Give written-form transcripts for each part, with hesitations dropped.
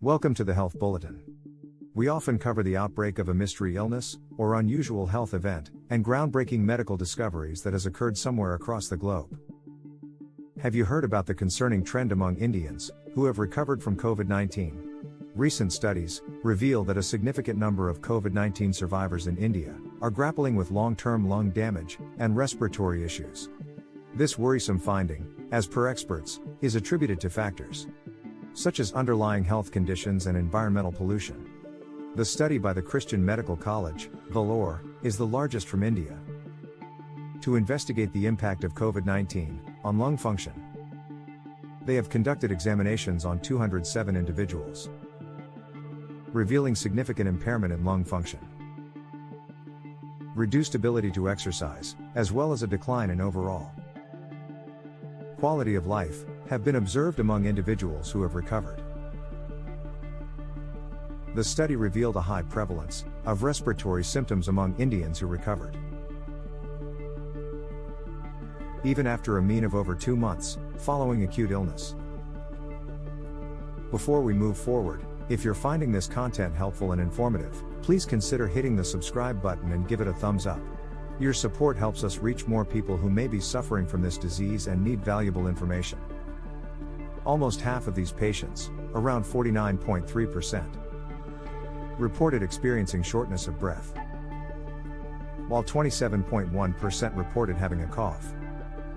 Welcome to the Health Bulletin. We often cover the outbreak of a mystery illness, or unusual health event, and groundbreaking medical discoveries that has occurred somewhere across the globe. Have you heard about the concerning trend among Indians, who have recovered from COVID-19? Recent studies reveal that a significant number of COVID-19 survivors in India are grappling with long-term lung damage and respiratory issues. This worrisome finding, as per experts, is attributed to factors such as underlying health conditions and environmental pollution. The study by the Christian Medical College, Vellore, is the largest from India. To investigate the impact of COVID-19 on lung function, they have conducted examinations on 207 individuals, revealing significant impairment in lung function, reduced ability to exercise, as well as a decline in overall quality of life, have been observed among individuals who have recovered. The study revealed a high prevalence of respiratory symptoms among Indians who recovered, even after a mean of over 2 months following acute illness. Before we move forward, if you're finding this content helpful and informative, please consider hitting the subscribe button and give it a thumbs up. Your support helps us reach more people who may be suffering from this disease and need valuable information. Almost half of these patients, around 49.3%, reported experiencing shortness of breath, while 27.1% reported having a cough.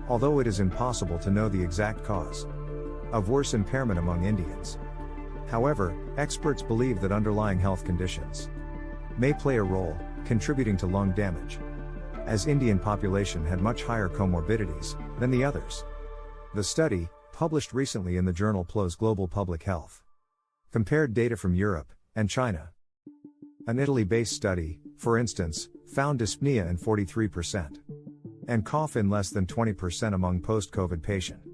Although it is impossible to know the exact cause of worse impairment among Indians, however, experts believe that underlying health conditions may play a role, contributing to lung damage, as Indian population had much higher comorbidities than the others. The study, published recently in the journal PLOS Global Public Health, compared data from Europe and China. An Italy-based study, for instance, found dyspnea in 43% and cough in less than 20% among post-COVID patients.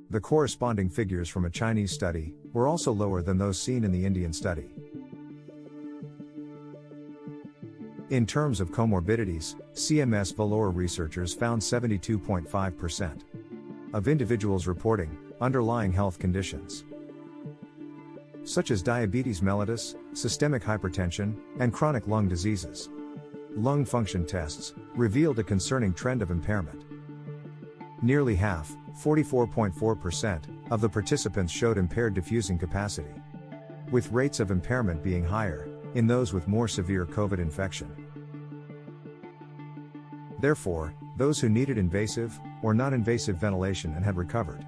The corresponding figures from a Chinese study were also lower than those seen in the Indian study. In terms of comorbidities, CMS Vellore researchers found 72.5% of individuals reporting underlying health conditions such as diabetes mellitus, systemic hypertension, and chronic lung diseases. Lung function tests revealed a concerning trend of impairment. Nearly half, 44.4%, of the participants showed impaired diffusing capacity, with rates of impairment being higher in those with more severe COVID infection. Therefore, those who needed invasive or non-invasive ventilation and had recovered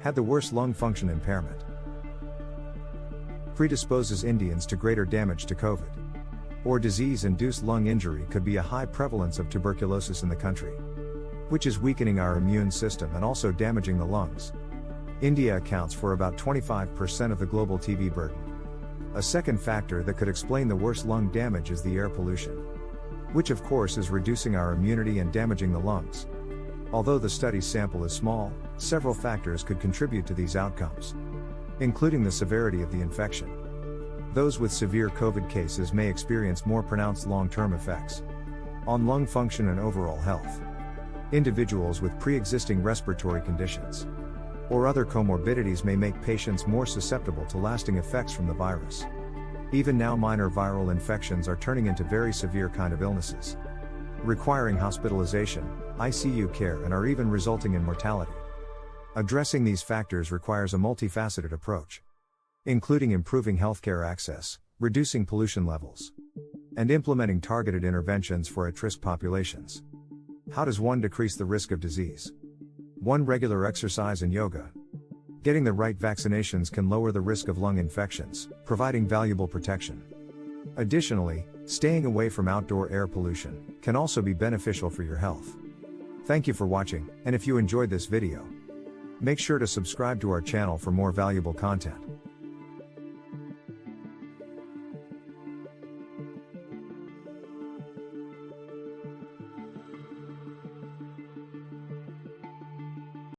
had the worst lung function impairment. Predisposes Indians to greater damage to COVID or disease-induced lung injury could be a high prevalence of tuberculosis in the country, which is weakening our immune system and also damaging the lungs. India accounts for about 25% of the global TB burden. A second factor that could explain the worst lung damage is the air pollution, which of course is reducing our immunity and damaging the lungs. Although the study's sample is small, several factors could contribute to these outcomes, including the severity of the infection. Those with severe COVID cases may experience more pronounced long-term effects on lung function and overall health. Individuals with pre-existing respiratory conditions or other comorbidities may make patients more susceptible to lasting effects from the virus. Even now, minor viral infections are turning into very severe kind of illnesses, requiring hospitalization, ICU care, and are even resulting in mortality. Addressing these factors requires a multifaceted approach, including improving healthcare access, reducing pollution levels, and implementing targeted interventions for at-risk populations. How does one decrease the risk of disease? 1. Regular exercise and yoga. Getting the right vaccinations can lower the risk of lung infections, providing valuable protection. Additionally, staying away from outdoor air pollution can also be beneficial for your health. Thank you for watching, and if you enjoyed this video, make sure to subscribe to our channel for more valuable content.